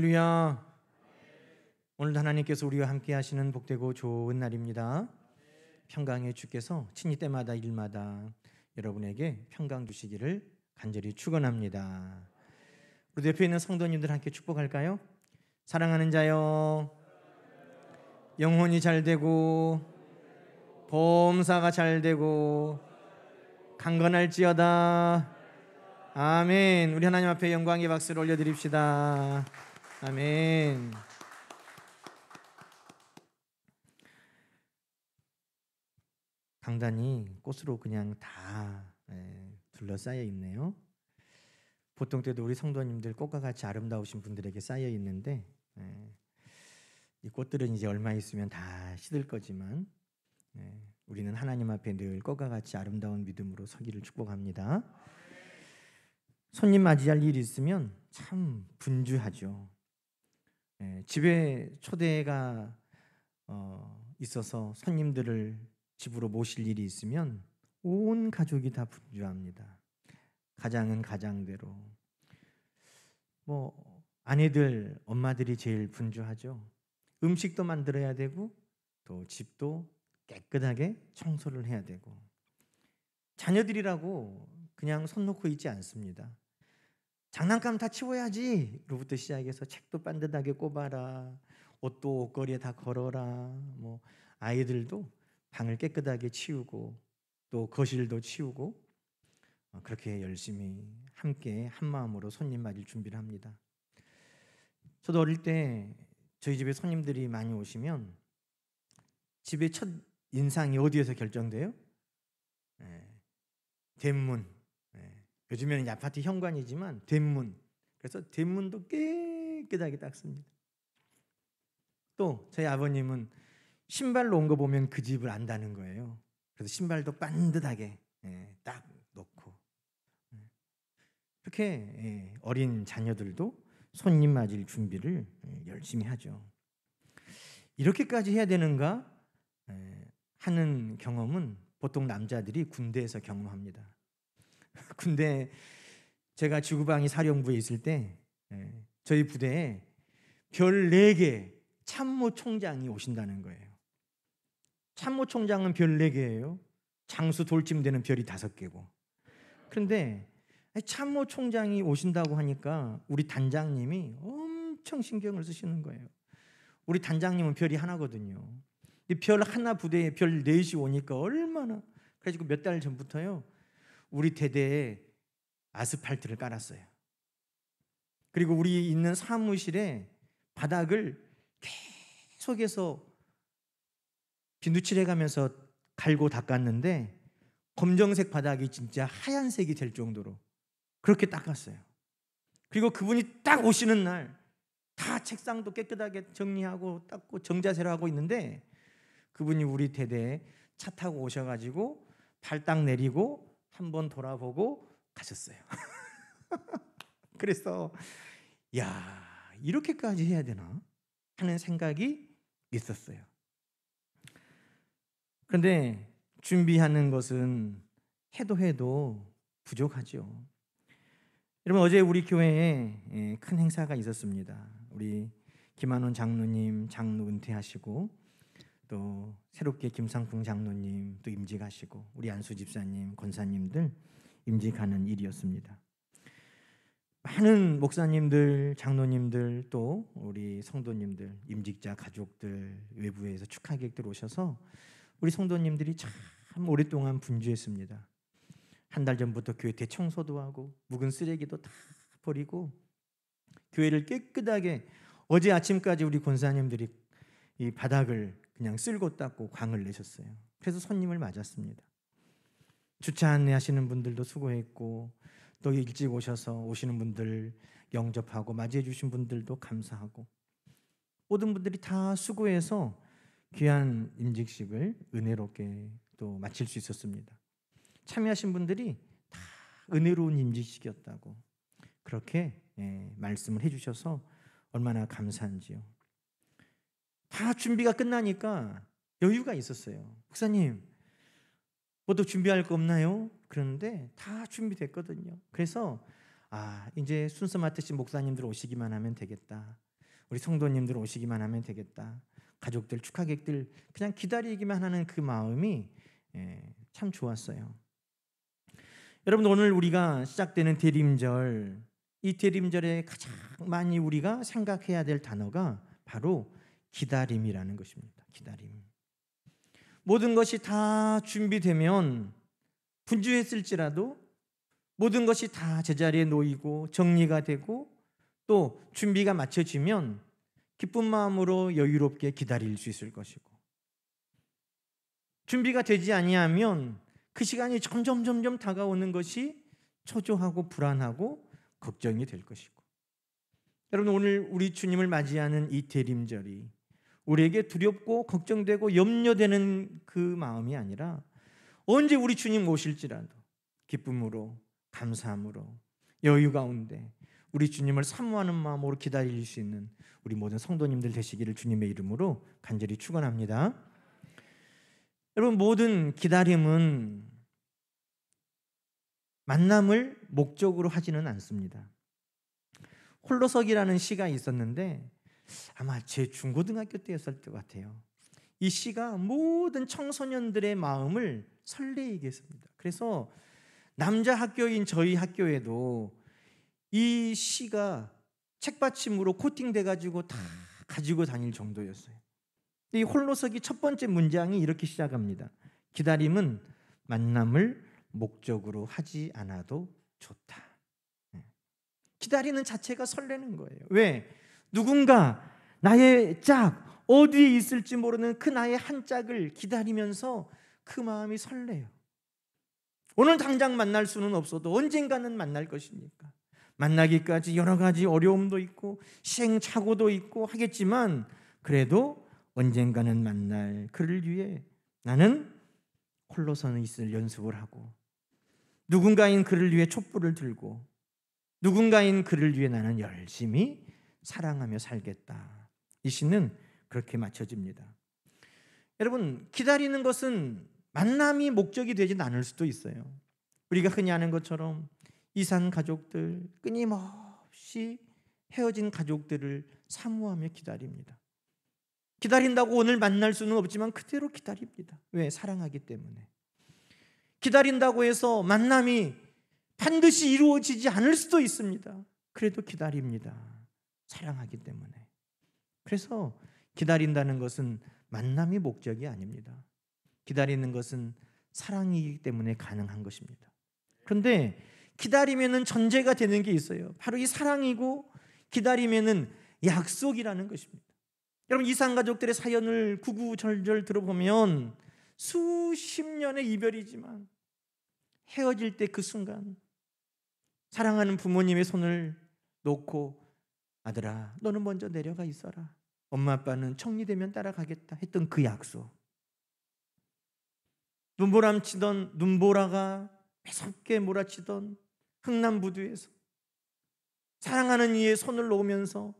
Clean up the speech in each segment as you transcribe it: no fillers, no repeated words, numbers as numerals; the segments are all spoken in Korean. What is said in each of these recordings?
할렐루야. 오늘도 하나님께서 우리와 함께 하시는 복되고 좋은 날입니다. 평강의 주께서 친히 때마다 일마다 여러분에게 평강 주시기를 간절히 축원합니다. 우리 옆에 있는 성도님들 함께 축복할까요? 사랑하는 자여, 영혼이 잘 되고 범사가 잘 되고 강건할지어다. 아멘. 우리 하나님 앞에 영광의 박수를 올려드립시다. 아멘. 강단이 꽃으로 그냥 다 둘러싸여 있네요. 보통 때도 우리 성도님들 꽃과 같이 아름다우신 분들에게 쌓여 있는데 이 꽃들은 이제 얼마 있으면 다 시들 거지만 우리는 하나님 앞에 늘 꽃과 같이 아름다운 믿음으로 서기를 축복합니다. 손님 맞이할 일이 있으면 참 분주하죠. 집에 초대가 있어서 손님들을 집으로 모실 일이 있으면 온 가족이 다 분주합니다. 가장은 가장대로, 아내들, 엄마들이 제일 분주하죠. 음식도 만들어야 되고 또 집도 깨끗하게 청소를 해야 되고, 자녀들이라고 그냥 손 놓고 있지 않습니다. 장난감 다 치워야지 로부터 시작해서 책도 반듯하게 꼽아라, 옷도 옷걸이에 다 걸어라. 아이들도 방을 깨끗하게 치우고 또 거실도 치우고 그렇게 열심히 함께 한 마음으로 손님 맞을 준비를 합니다. 저도 어릴 때 저희 집에 손님들이 많이 오시면 집의 첫 인상이 어디에서 결정돼요? 대문. 요즘에는 이 아파트 현관이지만 대문. 그래서 대문도 깨끗하게 닦습니다. 또 저희 아버님은 신발로 온 거 보면 그 집을 안다는 거예요. 그래서 신발도 반듯하게 딱 놓고, 그렇게 어린 자녀들도 손님 맞을 준비를 열심히 하죠. 이렇게까지 해야 되는가 하는 경험은 보통 남자들이 군대에서 경험합니다. 군대, 제가 지구방위 사령부에 있을 때 저희 부대에 별 4개 참모총장이 오신다는 거예요. 참모총장은 별 4개예요. 장수 돌침되는 별이 5개고. 그런데 참모총장이 오신다고 하니까 우리 단장님이 엄청 신경을 쓰시는 거예요. 우리 단장님은 별이 하나거든요. 별 하나 부대에 별 4시 오니까 얼마나. 그래가지고 몇 달 전부터요, 우리 대대에 아스팔트를 깔았어요. 그리고 우리 있는 사무실에 바닥을 계속해서 비누칠해가면서 갈고 닦았는데 검정색 바닥이 진짜 하얀색이 될 정도로 그렇게 닦았어요. 그리고 그분이 딱 오시는 날 다 책상도 깨끗하게 정리하고 닦고 정자세로 하고 있는데 그분이 우리 대대에 차 타고 오셔가지고 발 딱 내리고 한번 돌아보고 가셨어요. 그래서 야, 이렇게까지 해야 되나 하는 생각이 있었어요. 그런데 준비하는 것은 해도 부족하죠. 여러분, 어제 우리 교회에 큰 행사가 있었습니다. 우리 김한원 장로님 장로 은퇴하시고 또 새롭게 김상풍 장로님 또 임직하시고 우리 안수 집사님, 권사님들 임직하는 일이었습니다. 많은 목사님들, 장로님들 또 우리 성도님들, 임직자 가족들, 외부에서 축하객들 오셔서 우리 성도님들이 참 오랫동안 분주했습니다. 한 달 전부터 교회 대청소도 하고 묵은 쓰레기도 다 버리고 교회를 깨끗하게, 어제 아침까지 우리 권사님들이 이 바닥을 그냥 쓸고 닦고 광을 내셨어요. 그래서 손님을 맞았습니다. 주차 안내하시는 분들도 수고했고 또 일찍 오셔서 오시는 분들 영접하고 맞이해 주신 분들도 감사하고 모든 분들이 다 수고해서 귀한 임직식을 은혜롭게 또 마칠 수 있었습니다. 참여하신 분들이 다 은혜로운 임직식이었다고 그렇게 말씀을 해주셔서 얼마나 감사한지요. 다 준비가 끝나니까 여유가 있었어요. 목사님, 뭐 또 준비할 거 없나요? 그런데 다 준비됐거든요. 그래서 이제 순서 맡으신 목사님들 오시기만 하면 되겠다. 우리 성도님들 오시기만 하면 되겠다. 가족들, 축하객들 그냥 기다리기만 하는 그 마음이 참 좋았어요. 여러분, 오늘 우리가 시작되는 대림절, 이 대림절에 가장 많이 우리가 생각해야 될 단어가 바로 기다림이라는 것입니다. 기다림. 모든 것이 다 준비되면 분주했을지라도 모든 것이 다 제자리에 놓이고 정리가 되고 또 준비가 마쳐지면 기쁜 마음으로 여유롭게 기다릴 수 있을 것이고, 준비가 되지 아니하면 그 시간이 점점 다가오는 것이 초조하고 불안하고 걱정이 될 것이고, 여러분, 오늘 우리 주님을 맞이하는 이 대림절이 우리에게 두렵고 걱정되고 염려되는 그 마음이 아니라 언제 우리 주님 오실지라도 기쁨으로, 감사함으로, 여유 가운데 우리 주님을 사모하는 마음으로 기다릴 수 있는 우리 모든 성도님들 되시기를 주님의 이름으로 간절히 축원합니다. 여러분, 모든 기다림은 만남을 목적으로 하지는 않습니다. 홀로서기라는 시가 있었는데 아마 제 중고등학교 때였을 것 같아요. 이 시가 모든 청소년들의 마음을 설레게 했습니다. 그래서 남자 학교인 저희 학교에도 이 시가 책받침으로 코팅돼 가지고 다 가지고 다닐 정도였어요. 이 홀로서기 첫 번째 문장이 이렇게 시작합니다. 기다림은 만남을 목적으로 하지 않아도 좋다. 기다리는 자체가 설레는 거예요. 왜? 누군가 나의 짝, 어디에 있을지 모르는 그 나의 한 짝을 기다리면서 그 마음이 설레요. 오늘 당장 만날 수는 없어도 언젠가는 만날 것이니까 만나기까지 여러 가지 어려움도 있고 시행착오도 있고 하겠지만 그래도 언젠가는 만날 그를 위해 나는 홀로서는 있을 연습을 하고 누군가인 그를 위해 촛불을 들고 누군가인 그를 위해 나는 열심히 사랑하며 살겠다. 이 시는 그렇게 맞춰집니다. 여러분, 기다리는 것은 만남이 목적이 되진 않을 수도 있어요. 우리가 흔히 아는 것처럼 이산 가족들, 끊임없이 헤어진 가족들을 사모하며 기다립니다. 기다린다고 오늘 만날 수는 없지만 그대로 기다립니다. 왜? 사랑하기 때문에. 기다린다고 해서 만남이 반드시 이루어지지 않을 수도 있습니다. 그래도 기다립니다. 사랑하기 때문에. 그래서 기다린다는 것은 만남이 목적이 아닙니다. 기다리는 것은 사랑이기 때문에 가능한 것입니다. 그런데 기다리면은 전제가 되는 게 있어요. 바로 이 사랑이고 기다리면은 약속이라는 것입니다. 여러분, 이산 가족들의 사연을 구구절절 들어보면 수십 년의 이별이지만 헤어질 때 그 순간 사랑하는 부모님의 손을 놓고 아들아, 너는 먼저 내려가 있어라. 엄마 아빠는 정리되면 따라가겠다 했던 그 약속. 눈보라가 매섭게 몰아치던 흥남부두에서 사랑하는 이의 손을 놓으면서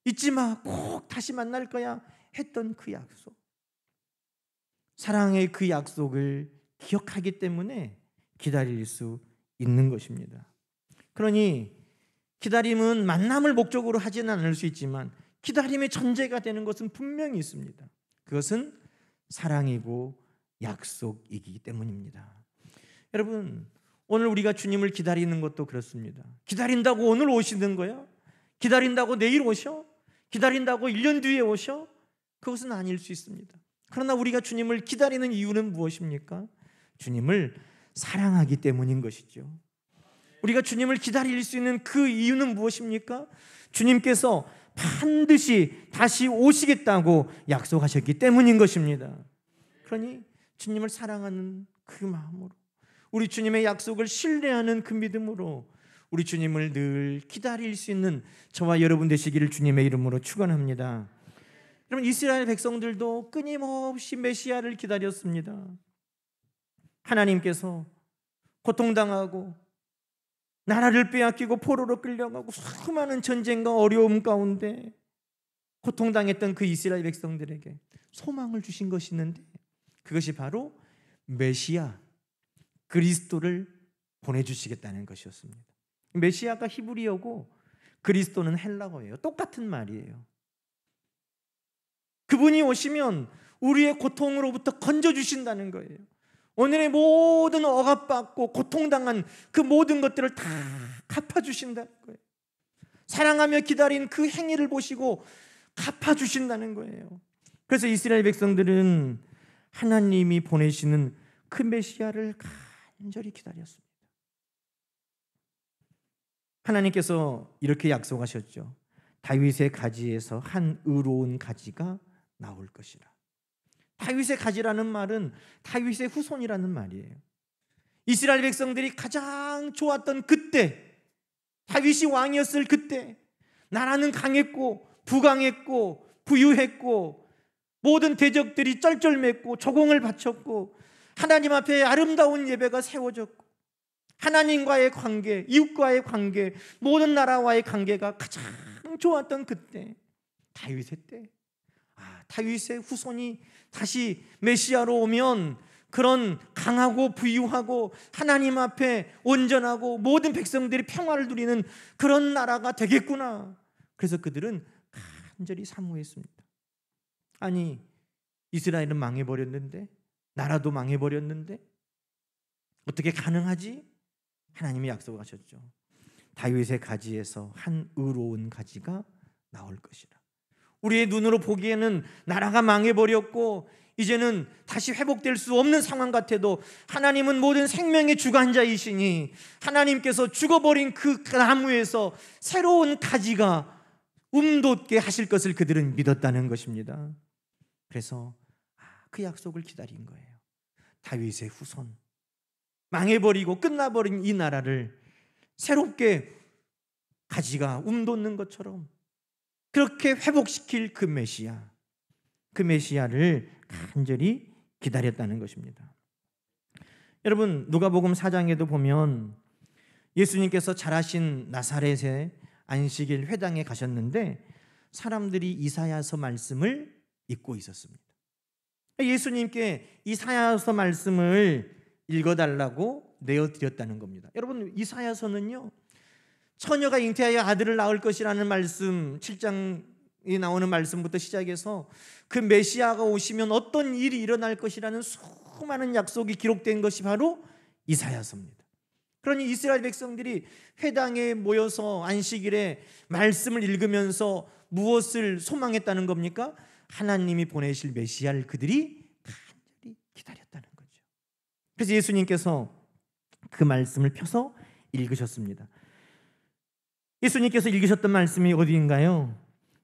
잊지 마, 꼭 다시 만날 거야 했던 그 약속. 사랑의 그 약속을 기억하기 때문에 기다릴 수 있는 것입니다. 그러니 기다림은 만남을 목적으로 하지는 않을 수 있지만 기다림의 전제가 되는 것은 분명히 있습니다. 그것은 사랑이고 약속이기 때문입니다. 여러분, 오늘 우리가 주님을 기다리는 것도 그렇습니다. 기다린다고 오늘 오시는 거야? 기다린다고 내일 오셔? 기다린다고 1년 뒤에 오셔? 그것은 아닐 수 있습니다. 그러나 우리가 주님을 기다리는 이유는 무엇입니까? 주님을 사랑하기 때문인 것이죠. 우리가 주님을 기다릴 수 있는 그 이유는 무엇입니까? 주님께서 반드시 다시 오시겠다고 약속하셨기 때문인 것입니다. 그러니 주님을 사랑하는 그 마음으로, 우리 주님의 약속을 신뢰하는 그 믿음으로 우리 주님을 늘 기다릴 수 있는 저와 여러분 되시기를 주님의 이름으로 축원합니다. 여러분, 이스라엘 백성들도 끊임없이 메시아를 기다렸습니다. 하나님께서 고통당하고 나라를 빼앗기고 포로로 끌려가고 수많은 전쟁과 어려움 가운데 고통당했던 그 이스라엘 백성들에게 소망을 주신 것이 있는데 그것이 바로 메시아 그리스도를 보내주시겠다는 것이었습니다. 메시아가 히브리어고 그리스도는 헬라어예요. 똑같은 말이에요. 그분이 오시면 우리의 고통으로부터 건져주신다는 거예요. 오늘의 모든 억압받고 고통당한 그 모든 것들을 다 갚아주신다는 거예요. 사랑하며 기다린 그 행위를 보시고 갚아주신다는 거예요. 그래서 이스라엘 백성들은 하나님이 보내시는 그 메시아를 간절히 기다렸습니다. 하나님께서 이렇게 약속하셨죠. 다윗의 가지에서 한 의로운 가지가 나올 것이라. 다윗의 가지라는 말은 다윗의 후손이라는 말이에요. 이스라엘 백성들이 가장 좋았던 그때, 다윗이 왕이었을 그때, 나라는 강했고 부강했고 부유했고 모든 대적들이 쩔쩔맸고 조공을 바쳤고 하나님 앞에 아름다운 예배가 세워졌고 하나님과의 관계, 이웃과의 관계, 모든 나라와의 관계가 가장 좋았던 그때, 다윗의 때, 다윗의 후손이 다시 메시아로 오면 그런 강하고 부유하고 하나님 앞에 온전하고 모든 백성들이 평화를 누리는 그런 나라가 되겠구나. 그래서 그들은 간절히 사모했습니다. 아니, 이스라엘은 망해버렸는데, 나라도 망해버렸는데 어떻게 가능하지? 하나님이 약속하셨죠. 다윗의 가지에서 한 의로운 가지가 나올 것이라. 우리의 눈으로 보기에는 나라가 망해버렸고 이제는 다시 회복될 수 없는 상황 같아도 하나님은 모든 생명의 주관자이시니 하나님께서 죽어버린 그 나무에서 새로운 가지가 움돋게 하실 것을 그들은 믿었다는 것입니다. 그래서 그 약속을 기다린 거예요. 다윗의 후손, 망해버리고 끝나버린 이 나라를 새롭게 가지가 움돋는 것처럼 그렇게 회복시킬 그 메시아, 그 메시아를 간절히 기다렸다는 것입니다. 여러분, 누가복음 4장에도 보면 예수님께서 자라신 나사렛의 안식일 회당에 가셨는데 사람들이 이사야서 말씀을 읽고 있었습니다. 예수님께 이사야서 말씀을 읽어달라고 내어드렸다는 겁니다. 여러분, 이사야서는요, 처녀가 잉태하여 아들을 낳을 것이라는 말씀 7장에 나오는 말씀부터 시작해서 그 메시아가 오시면 어떤 일이 일어날 것이라는 수많은 약속이 기록된 것이 바로 이사야서입니다. 그러니 이스라엘 백성들이 회당에 모여서 안식일에 말씀을 읽으면서 무엇을 소망했다는 겁니까? 하나님이 보내실 메시아를 그들이 간절히 기다렸다는 거죠. 그래서 예수님께서 그 말씀을 펴서 읽으셨습니다. 예수님께서 읽으셨던 말씀이 어디인가요?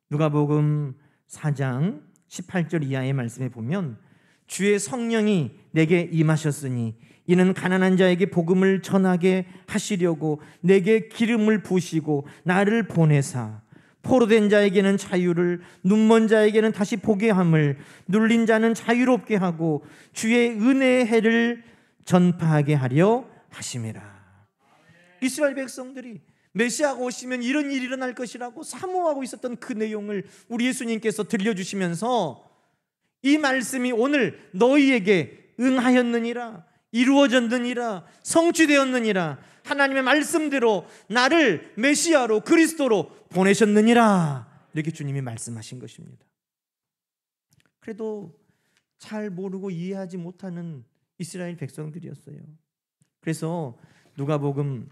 누가복음 4장 18절 이하의 말씀에 보면 주의 성령이 내게 임하셨으니 이는 가난한 자에게 복음을 전하게 하시려고 내게 기름을 부으시고 나를 보내사 포로된 자에게는 자유를, 눈먼 자에게는 다시 보게 함을, 눌린 자는 자유롭게 하고 주의 은혜의 해를 전파하게 하려 하심이라. 이스라엘 백성들이 메시아가 오시면 이런 일이 일어날 것이라고 사모하고 있었던 그 내용을 우리 예수님께서 들려주시면서 이 말씀이 오늘 너희에게 응하였느니라, 이루어졌느니라, 성취되었느니라, 하나님의 말씀대로 나를 메시아로 그리스도로 보내셨느니라, 이렇게 주님이 말씀하신 것입니다. 그래도 잘 모르고 이해하지 못하는 이스라엘 백성들이었어요. 그래서 누가복음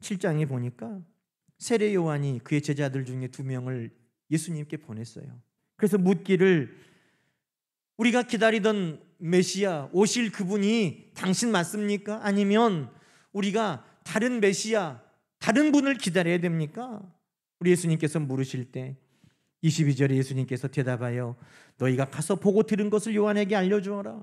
7장에 보니까 세례 요한이 그의 제자들 중에 2명을 예수님께 보냈어요. 그래서 묻기를 우리가 기다리던 메시아 오실 그분이 당신 맞습니까? 아니면 우리가 다른 메시아, 다른 분을 기다려야 됩니까? 우리 예수님께서 물으실 때 22절에 예수님께서 대답하여 너희가 가서 보고 들은 것을 요한에게 알려주어라.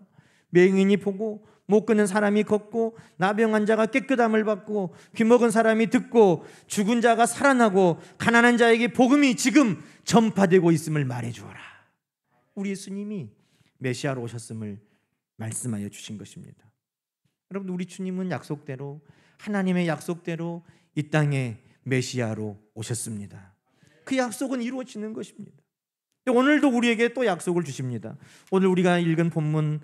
맹인이 보고 못 걷는 사람이 걷고 나병 환자가 깨끗함을 받고 귀먹은 사람이 듣고 죽은 자가 살아나고 가난한 자에게 복음이 지금 전파되고 있음을 말해주어라. 우리 예수님이 메시아로 오셨음을 말씀하여 주신 것입니다. 여러분, 우리 주님은 약속대로, 하나님의 약속대로 이 땅에 메시아로 오셨습니다. 그 약속은 이루어지는 것입니다. 오늘도 우리에게 또 약속을 주십니다. 오늘 우리가 읽은 본문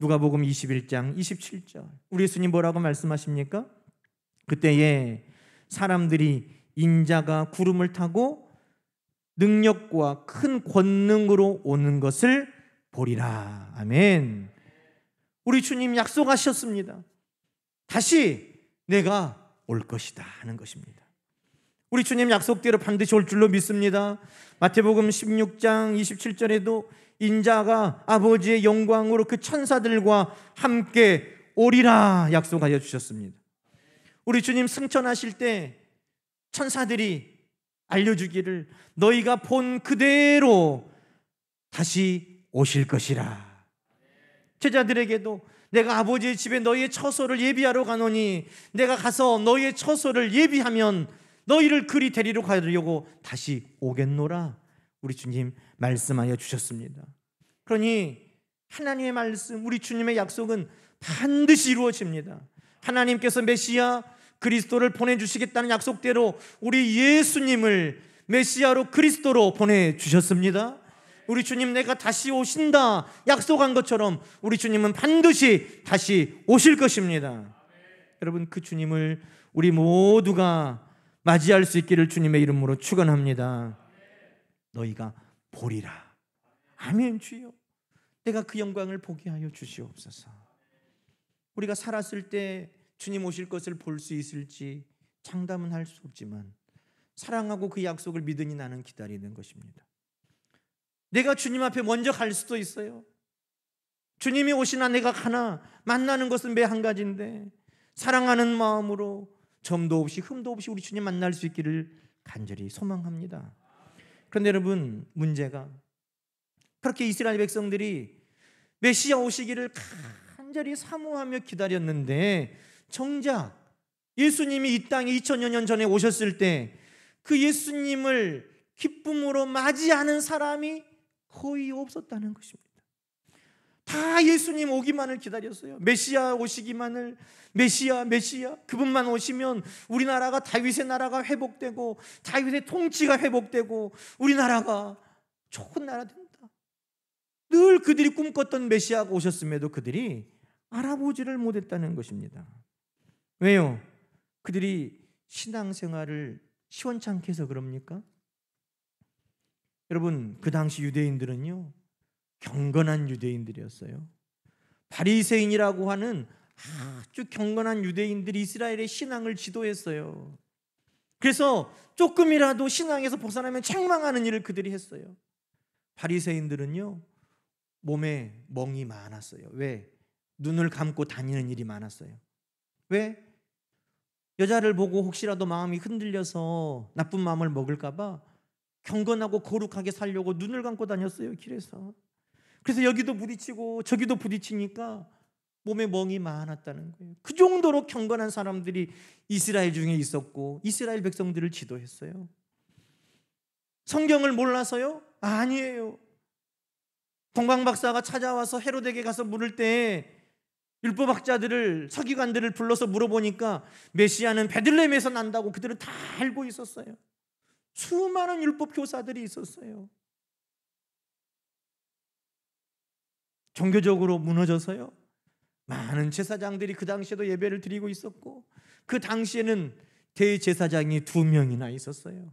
누가복음 21장 27절, 우리 예수님 뭐라고 말씀하십니까? 그때에 사람들이 인자가 구름을 타고 능력과 큰 권능으로 오는 것을 보리라. 아멘. 우리 주님 약속하셨습니다. 다시 내가 올 것이다 하는 것입니다. 우리 주님 약속대로 반드시 올 줄로 믿습니다. 마태복음 16장 27절에도 인자가 아버지의 영광으로 그 천사들과 함께 오리라 약속하여 주셨습니다. 우리 주님 승천하실 때 천사들이 알려주기를 너희가 본 그대로 다시 오실 것이라. 제자들에게도 내가 아버지의 집에 너희의 처소를 예비하러 가노니 내가 가서 너희의 처소를 예비하면 너희를 그리 데리러 가려고 다시 오겠노라. 우리 주님 말씀하여 주셨습니다. 그러니 하나님의 말씀, 우리 주님의 약속은 반드시 이루어집니다. 하나님께서 메시아 그리스도를 보내주시겠다는 약속대로 우리 예수님을 메시아로 그리스도로 보내주셨습니다. 우리 주님 내가 다시 오신다 약속한 것처럼 우리 주님은 반드시 다시 오실 것입니다. 여러분, 그 주님을 우리 모두가 맞이할 수 있기를 주님의 이름으로 축원합니다. 너희가 보리라. 아멘. 주여, 내가 그 영광을 보게 하여 주시옵소서. 우리가 살았을 때 주님 오실 것을 볼 수 있을지 장담은 할 수 없지만 사랑하고 그 약속을 믿으니 나는 기다리는 것입니다. 내가 주님 앞에 먼저 갈 수도 있어요. 주님이 오시나 내가 가나 만나는 것은 매 한 가지인데 사랑하는 마음으로 점도 없이 흠도 없이 우리 주님 만날 수 있기를 간절히 소망합니다. 그런데 여러분, 문제가 그렇게 이스라엘 백성들이 메시아 오시기를 간절히 사모하며 기다렸는데 정작 예수님이 이 땅에 2000여 년 전에 오셨을 때 그 예수님을 기쁨으로 맞이하는 사람이 거의 없었다는 것입니다. 다 예수님 오기만을 기다렸어요. 메시아 오시기만을, 메시아 그분만 오시면 우리나라가 다윗의 나라가 회복되고 다윗의 통치가 회복되고 우리나라가 좋은 나라 된다. 늘 그들이 꿈꿨던 메시아가 오셨음에도 그들이 알아보지를 못했다는 것입니다. 왜요? 그들이 신앙생활을 시원찮게 해서 그럽니까? 여러분, 그 당시 유대인들은요 경건한 유대인들이었어요. 바리새인이라고 하는 아주 경건한 유대인들이 이스라엘의 신앙을 지도했어요. 그래서 조금이라도 신앙에서 벗어나면 책망하는 일을 그들이 했어요. 바리새인들은요 몸에 멍이 많았어요. 왜? 눈을 감고 다니는 일이 많았어요. 왜? 여자를 보고 혹시라도 마음이 흔들려서 나쁜 마음을 먹을까 봐 경건하고 거룩하게 살려고 눈을 감고 다녔어요, 길에서. 그래서 여기도 부딪히고 저기도 부딪히니까 몸에 멍이 많았다는 거예요. 그 정도로 경건한 사람들이 이스라엘 중에 있었고 이스라엘 백성들을 지도했어요. 성경을 몰라서요? 아니에요. 동방박사가 찾아와서 헤로데에게 가서 물을 때 율법학자들을, 서기관들을 불러서 물어보니까 메시아는 베들레헴에서 난다고 그들은 다 알고 있었어요. 수많은 율법 교사들이 있었어요. 종교적으로 무너져서요 많은 제사장들이 그 당시에도 예배를 드리고 있었고 그 당시에는 대제사장이 2명이나 있었어요.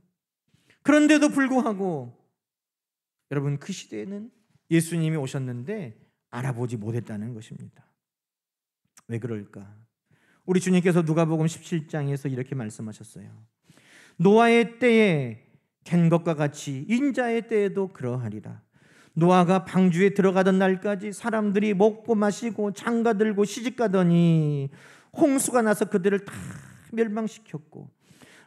그런데도 불구하고 여러분, 그 시대에는 예수님이 오셨는데 알아보지 못했다는 것입니다. 왜 그럴까? 우리 주님께서 누가복음 17장에서 이렇게 말씀하셨어요. 노아의 때에 된 것과 같이 인자의 때에도 그러하리라. 노아가 방주에 들어가던 날까지 사람들이 먹고 마시고 장가들고 시집가더니 홍수가 나서 그들을 다 멸망시켰고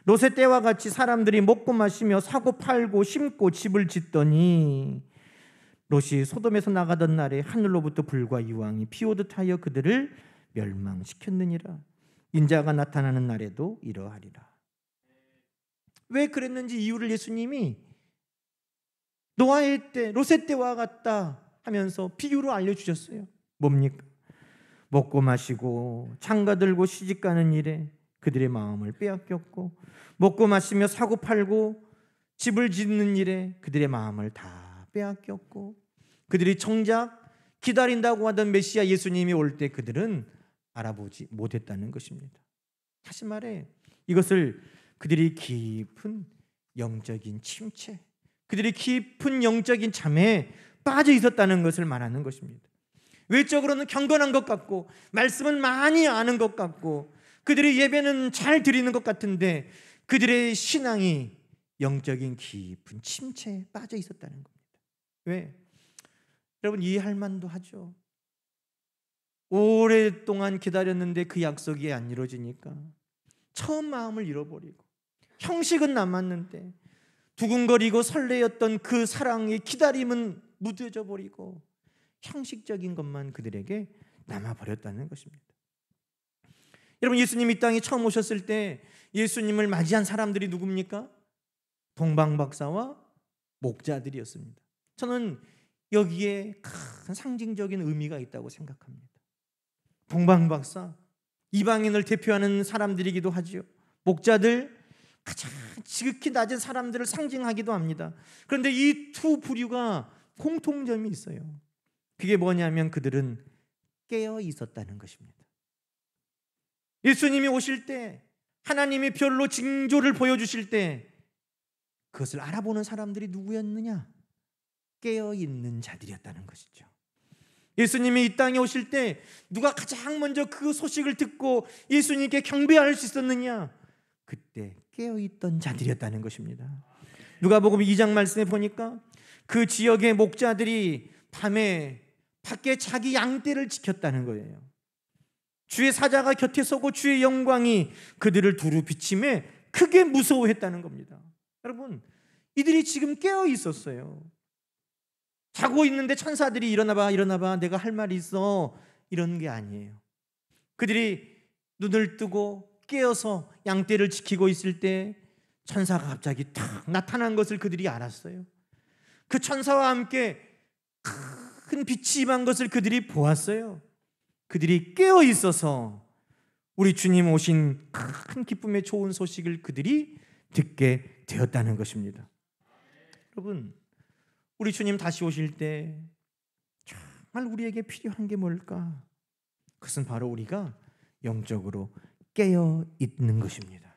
롯의 때와 같이 사람들이 먹고 마시며 사고 팔고 심고 집을 짓더니 롯이 소돔에서 나가던 날에 하늘로부터 불과 이왕이 비오듯 하여 그들을 멸망시켰느니라. 인자가 나타나는 날에도 이러하리라. 왜 그랬는지 이유를 예수님이 노아의 때, 롯의 때와 같다 하면서 비유로 알려주셨어요. 뭡니까? 먹고 마시고 장가들고 시집가는 일에 그들의 마음을 빼앗겼고 먹고 마시며 사고 팔고 집을 짓는 일에 그들의 마음을 다 빼앗겼고 그들이 정작 기다린다고 하던 메시아 예수님이 올 때 그들은 알아보지 못했다는 것입니다. 다시 말해 이것을 그들이 깊은 영적인 침체, 그들이 깊은 영적인 잠에 빠져 있었다는 것을 말하는 것입니다. 외적으로는 경건한 것 같고 말씀은 많이 아는 것 같고 그들의 예배는 잘 드리는 것 같은데 그들의 신앙이 영적인 깊은 침체에 빠져 있었다는 겁니다. 왜? 여러분, 이해할 만도 하죠. 오랫동안 기다렸는데 그 약속이 안 이루어지니까 처음 마음을 잃어버리고 형식은 남았는데 두근거리고 설레었던 그 사랑의 기다림은 무뎌져 버리고 형식적인 것만 그들에게 남아버렸다는 것입니다. 여러분, 예수님이 이 땅에 처음 오셨을 때 예수님을 맞이한 사람들이 누굽니까? 동방박사와 목자들이었습니다. 저는 여기에 큰 상징적인 의미가 있다고 생각합니다. 동방박사, 이방인을 대표하는 사람들이기도 하죠. 목자들, 가장 지극히 낮은 사람들을 상징하기도 합니다. 그런데 이 두 부류가 공통점이 있어요. 그게 뭐냐면 그들은 깨어 있었다는 것입니다. 예수님이 오실 때, 하나님이 별로 징조를 보여주실 때 그것을 알아보는 사람들이 누구였느냐? 깨어있는 자들이었다는 것이죠. 예수님이 이 땅에 오실 때 누가 가장 먼저 그 소식을 듣고 예수님께 경배할 수 있었느냐? 그때 깨어있던 자들이었다는 것입니다. 누가복음 2장 말씀에 보니까 그 지역의 목자들이 밤에 밖에 자기 양떼를 지켰다는 거예요. 주의 사자가 곁에 서고 주의 영광이 그들을 두루 비침에 크게 무서워했다는 겁니다. 여러분, 이들이 지금 깨어 있었어요. 자고 있는데 천사들이 일어나봐 내가 할 말이 있어 이런 게 아니에요. 그들이 눈을 뜨고 깨어서 양떼를 지키고 있을 때 천사가 갑자기 탁 나타난 것을 그들이 알았어요. 그 천사와 함께 큰 빛이 임한 것을 그들이 보았어요. 그들이 깨어 있어서 우리 주님 오신 큰 기쁨의 좋은 소식을 그들이 듣게 되었다는 것입니다. 여러분, 우리 주님 다시 오실 때 정말 우리에게 필요한 게 뭘까? 그것은 바로 우리가 영적으로 깨어 있는 것입니다.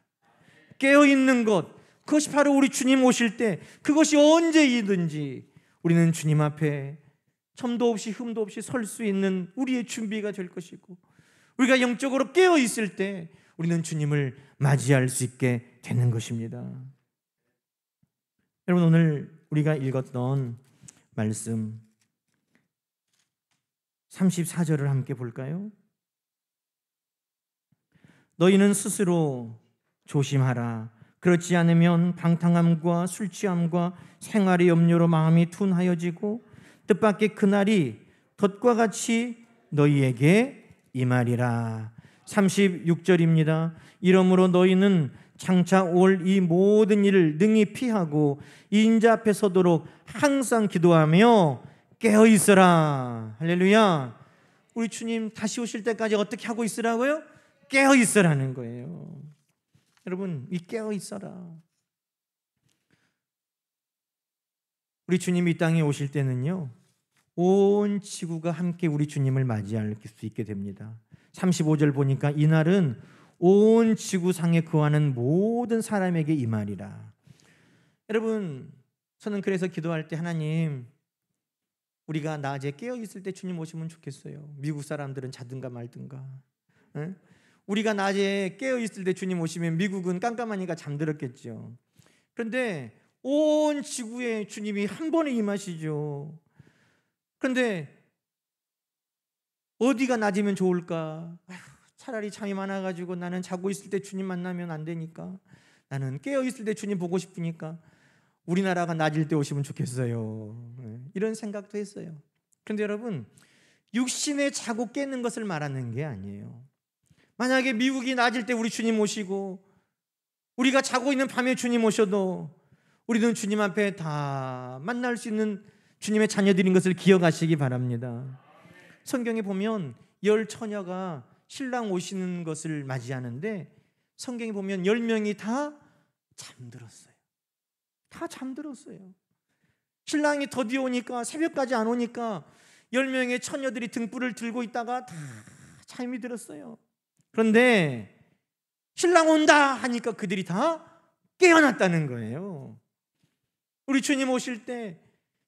깨어 있는 것, 그것이 바로 우리 주님 오실 때, 그것이 언제이든지 우리는 주님 앞에 첨도 없이 흠도 없이 설 수 있는 우리의 준비가 될 것이고, 우리가 영적으로 깨어 있을 때 우리는 주님을 맞이할 수 있게 되는 것입니다. 여러분, 오늘 우리가 읽었던 말씀 34절을 함께 볼까요? 너희는 스스로 조심하라. 그렇지 않으면 방탕함과 술 취함과 생활의 염려로 마음이 둔하여지고 뜻밖의 그날이 덫과 같이 너희에게 임하리라. 36절입니다. 이러므로 너희는 장차 올 이 모든 일을 능히 피하고 인자 앞에 서도록 항상 기도하며 깨어 있어라. 할렐루야. 우리 주님 다시 오실 때까지 어떻게 하고 있으라고요? 깨어 있으라는 거예요. 여러분, 이 깨어 있어라. 우리 주님이 이 땅에 오실 때는요, 온 지구가 함께 우리 주님을 맞이할 수 있게 됩니다. 35절 보니까 이날은 온 지구상에 거하는 모든 사람에게 임하리라. 여러분, 저는 그래서 기도할 때 하나님, 우리가 낮에 깨어 있을 때 주님 오시면 좋겠어요. 미국 사람들은 자든가 말든가. 에? 우리가 낮에 깨어 있을 때 주님 오시면 미국은 깜깜하니까 잠들었겠죠. 그런데 온 지구에 주님이 한 번에 임하시죠. 그런데 어디가 낮이면 좋을까? 차라리 잠이 많아가지고 나는 자고 있을 때 주님 만나면 안 되니까, 나는 깨어 있을 때 주님 보고 싶으니까 우리나라가 낮일 때 오시면 좋겠어요. 이런 생각도 했어요. 그런데 여러분, 육신에 자고 깨는 것을 말하는 게 아니에요. 만약에 미국이 낮일 때 우리 주님 오시고 우리가 자고 있는 밤에 주님 오셔도 우리는 주님 앞에 다 만날 수 있는 주님의 자녀들인 것을 기억하시기 바랍니다. 성경에 보면 10처녀가 신랑 오시는 것을 맞이하는데 성경에 보면 10명이 다 잠들었어요. 다 잠들었어요. 신랑이 더디 오니까, 새벽까지 안 오니까 10명의 처녀들이 등불을 들고 있다가 다 잠이 들었어요. 그런데 신랑 온다 하니까 그들이 다 깨어났다는 거예요. 우리 주님 오실 때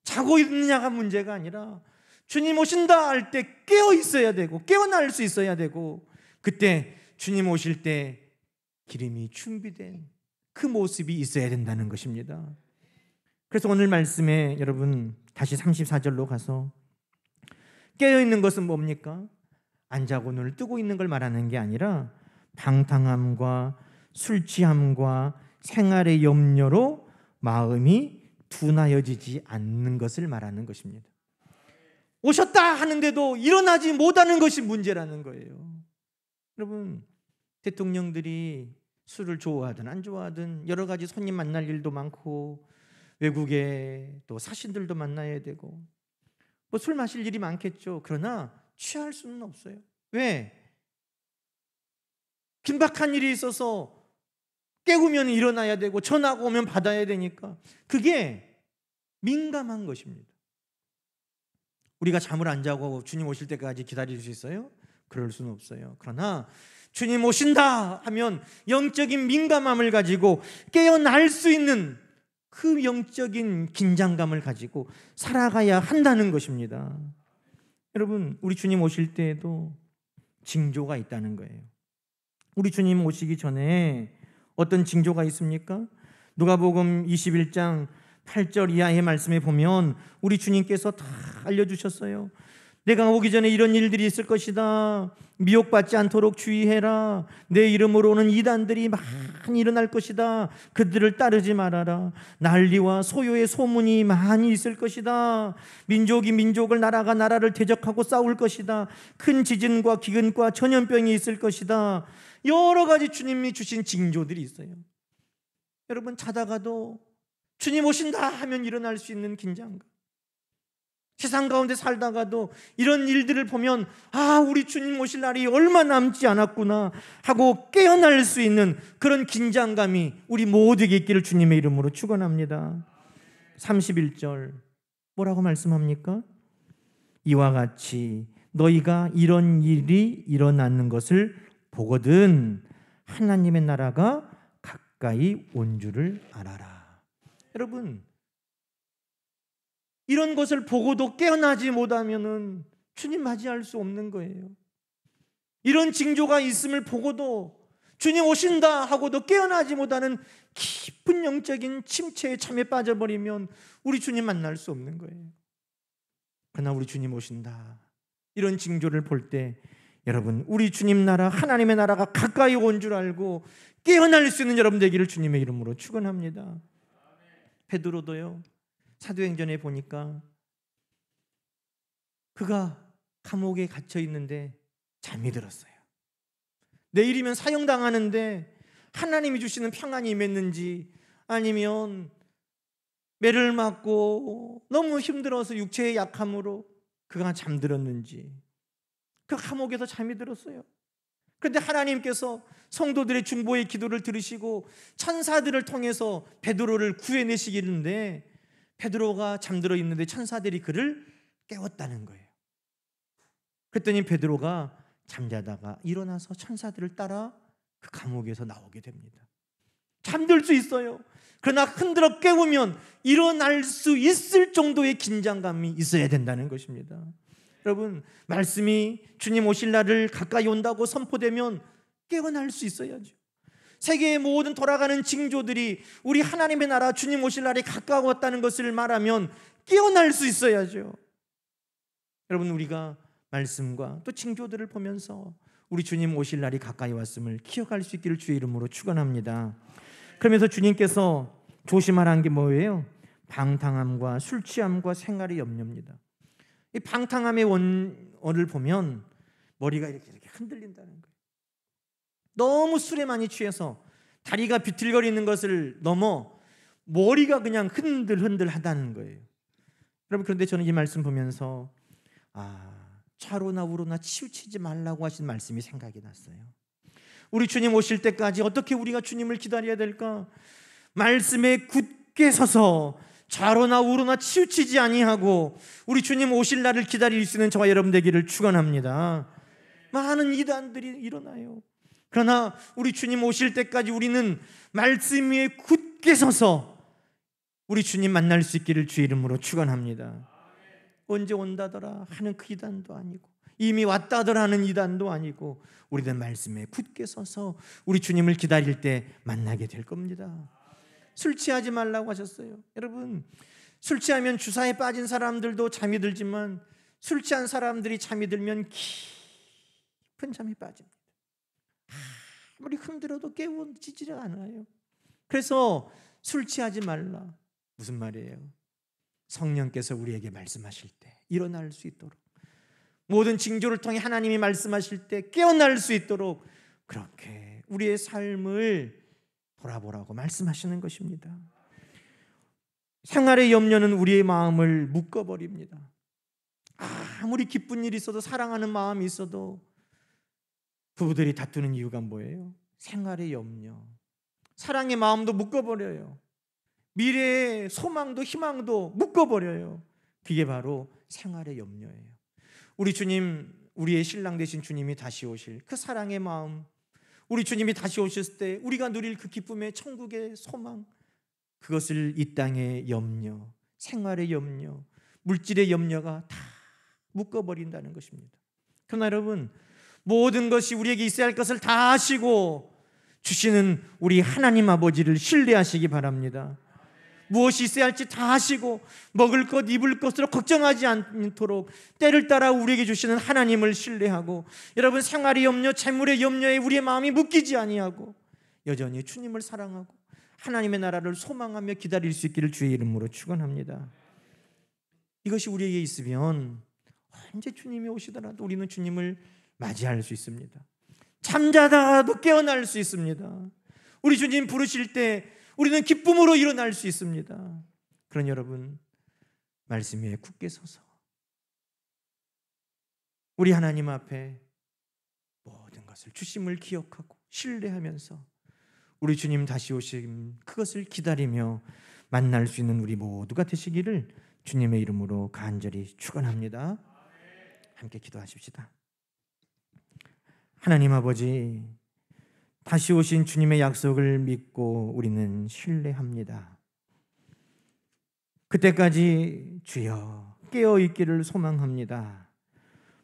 자고 있느냐가 문제가 아니라 주님 오신다 할 때 깨어 있어야 되고 깨어날 수 있어야 되고, 그때 주님 오실 때 기름이 준비된 그 모습이 있어야 된다는 것입니다. 그래서 오늘 말씀에 여러분 다시 34절로 가서, 깨어있는 것은 뭡니까? 안 자고 눈을 뜨고 있는 걸 말하는 게 아니라 방탕함과 술 취함과 생활의 염려로 마음이 둔하여지지 않는 것을 말하는 것입니다. 오셨다 하는데도 일어나지 못하는 것이 문제라는 거예요. 여러분, 대통령들이 술을 좋아하든 안 좋아하든 여러 가지 손님 만날 일도 많고 외국에 또 사신들도 만나야 되고 뭐 술 마실 일이 많겠죠. 그러나 취할 수는 없어요. 왜? 긴박한 일이 있어서 깨우면 일어나야 되고 전화가 오면 받아야 되니까 그게 민감한 것입니다. 우리가 잠을 안 자고 주님 오실 때까지 기다릴 수 있어요? 그럴 수는 없어요. 그러나 주님 오신다 하면 영적인 민감함을 가지고 깨어날 수 있는 그 영적인 긴장감을 가지고 살아가야 한다는 것입니다. 여러분, 우리 주님 오실 때에도 징조가 있다는 거예요. 우리 주님 오시기 전에 어떤 징조가 있습니까? 누가복음 21장 8절 이하의 말씀에 보면 우리 주님께서 다 알려주셨어요. 내가 오기 전에 이런 일들이 있을 것이다. 미혹받지 않도록 주의해라. 내 이름으로 오는 이단들이 많이 일어날 것이다. 그들을 따르지 말아라. 난리와 소요의 소문이 많이 있을 것이다. 민족이 민족을, 나라가 나라를 대적하고 싸울 것이다. 큰 지진과 기근과 전염병이 있을 것이다. 여러 가지 주님이 주신 징조들이 있어요. 여러분, 자다가도 주님 오신다 하면 일어날 수 있는 긴장감, 세상 가운데 살다가도 이런 일들을 보면 우리 주님 오실 날이 얼마 남지 않았구나 하고 깨어날 수 있는 그런 긴장감이 우리 모두에게 있기를 주님의 이름으로 축원합니다. 31절 뭐라고 말씀합니까? 이와 같이 너희가 이런 일이 일어나는 것을 보거든 하나님의 나라가 가까이 온 줄을 알아라. 여러분, 이런 것을 보고도 깨어나지 못하면은 주님 맞이할 수 없는 거예요. 이런 징조가 있음을 보고도 주님 오신다 하고도 깨어나지 못하는 깊은 영적인 침체에 참에 빠져버리면 우리 주님 만날 수 없는 거예요. 그러나 우리 주님 오신다, 이런 징조를 볼 때 여러분, 우리 주님 나라, 하나님의 나라가 가까이 온 줄 알고 깨어날 수 있는 여러분 되기를 주님의 이름으로 축원합니다. 베드로도요, 사도행전에 보니까 그가 감옥에 갇혀 있는데 잠이 들었어요. 내일이면 사형당하는데 하나님이 주시는 평안이 임했는지 아니면 매를 맞고 너무 힘들어서 육체의 약함으로 그가 잠들었는지 그 감옥에서 잠이 들었어요. 그런데 하나님께서 성도들의 중보의 기도를 들으시고 천사들을 통해서 베드로를 구해내시기는데 베드로가 잠들어 있는데 천사들이 그를 깨웠다는 거예요. 그랬더니 베드로가 잠자다가 일어나서 천사들을 따라 그 감옥에서 나오게 됩니다. 잠들 수 있어요. 그러나 흔들어 깨우면 일어날 수 있을 정도의 긴장감이 있어야 된다는 것입니다. 여러분, 말씀이 주님 오실 날을 가까이 온다고 선포되면 깨어날 수 있어야죠. 세계의 모든 돌아가는 징조들이 우리 하나님의 나라, 주님 오실 날이 가까웠다는 것을 말하면 깨어날 수 있어야죠. 여러분, 우리가 말씀과 또 징조들을 보면서 우리 주님 오실 날이 가까이 왔음을 기억할 수 있기를 주의 이름으로 축원합니다. 그러면서 주님께서 조심하라는 게 뭐예요? 방탕함과 술 취함과 생활의 염려입니다. 이 방탕함의 원어를 보면 머리가 이렇게 흔들린다는 거예요. 너무 술에 많이 취해서 다리가 비틀거리는 것을 넘어 머리가 그냥 흔들흔들하다는 거예요. 여러분, 그런데 저는 이 말씀 보면서 좌로나 우로나 치우치지 말라고 하신 말씀이 생각이 났어요. 우리 주님 오실 때까지 어떻게 우리가 주님을 기다려야 될까? 말씀에 굳게 서서 좌로나 우로나 치우치지 아니하고 우리 주님 오실 날을 기다릴 수 있는 저와 여러분 되기를 축원합니다. 많은 이단들이 일어나요. 그러나 우리 주님 오실 때까지 우리는 말씀 위에 굳게 서서 우리 주님 만날 수 있기를 주의 이름으로 축원합니다. 언제 온다더라 하는 그 이단도 아니고, 이미 왔다더라 하는 이단도 아니고, 우리들 말씀에 굳게 서서 우리 주님을 기다릴 때 만나게 될 겁니다. 술 취하지 말라고 하셨어요. 여러분, 술 취하면 주사에 빠진 사람들도 잠이 들지만 술 취한 사람들이 잠이 들면 깊은 잠이 빠집니다. 아무리 흔들어도 깨우치지가 않아요. 그래서 술 취하지 말라. 무슨 말이에요? 성령께서 우리에게 말씀하실 때 일어날 수 있도록, 모든 징조를 통해 하나님이 말씀하실 때 깨어날 수 있도록 그렇게 우리의 삶을 돌아보라고 말씀하시는 것입니다. 생활의 염려는 우리의 마음을 묶어버립니다. 아무리 기쁜 일이 있어도, 사랑하는 마음이 있어도 부부들이 다투는 이유가 뭐예요? 생활의 염려. 사랑의 마음도 묶어버려요. 미래의 소망도 희망도 묶어버려요. 그게 바로 생활의 염려예요. 우리 주님, 우리의 신랑 되신 주님이 다시 오실 그 사랑의 마음, 우리 주님이 다시 오셨을 때 우리가 누릴 그 기쁨의 천국의 소망, 그것을 이 땅의 염려, 생활의 염려, 물질의 염려가 다 묶어버린다는 것입니다. 그러나 여러분, 모든 것이 우리에게 있어야 할 것을 다 하시고 주시는 우리 하나님 아버지를 신뢰하시기 바랍니다. 무엇이 있어야 할지 다 하시고 먹을 것, 입을 것으로 걱정하지 않도록 때를 따라 우리에게 주시는 하나님을 신뢰하고, 여러분, 생활의 염려, 재물의 염려에 우리의 마음이 묶이지 아니하고 여전히 주님을 사랑하고 하나님의 나라를 소망하며 기다릴 수 있기를 주의 이름으로 축원합니다. 이것이 우리에게 있으면 언제 주님이 오시더라도 우리는 주님을 맞이할 수 있습니다. 잠자다가도 깨어날 수 있습니다. 우리 주님 부르실 때 우리는 기쁨으로 일어날 수 있습니다. 그런 여러분, 말씀 위에 굳게 서서 우리 하나님 앞에 모든 것을 주심을 기억하고 신뢰하면서 우리 주님 다시 오심 그것을 기다리며 만날 수 있는 우리 모두가 되시기를 주님의 이름으로 간절히 축원합니다. 함께 기도하십시다. 하나님 아버지, 다시 오신 주님의 약속을 믿고 우리는 신뢰합니다. 그때까지 주여 깨어 있기를 소망합니다.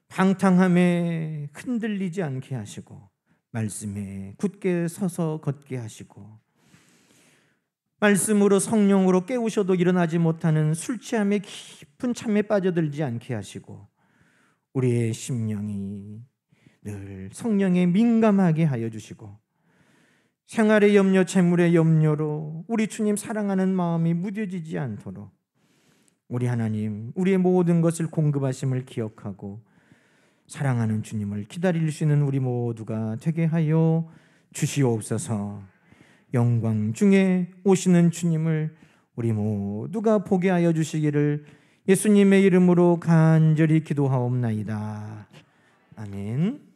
방탕함에 흔들리지 않게 하시고 말씀에 굳게 서서 걷게 하시고, 말씀으로 성령으로 깨우셔도 일어나지 못하는 술 취함의 깊은 잠에 빠져들지 않게 하시고, 우리의 심령이 늘 성령에 민감하게 하여 주시고, 생활의 염려, 재물의 염려로 우리 주님 사랑하는 마음이 무뎌지지 않도록 우리 하나님, 우리의 모든 것을 공급하심을 기억하고 사랑하는 주님을 기다릴 수 있는 우리 모두가 되게 하여 주시옵소서. 영광 중에 오시는 주님을 우리 모두가 보게 하여 주시기를 예수님의 이름으로 간절히 기도하옵나이다. 아멘.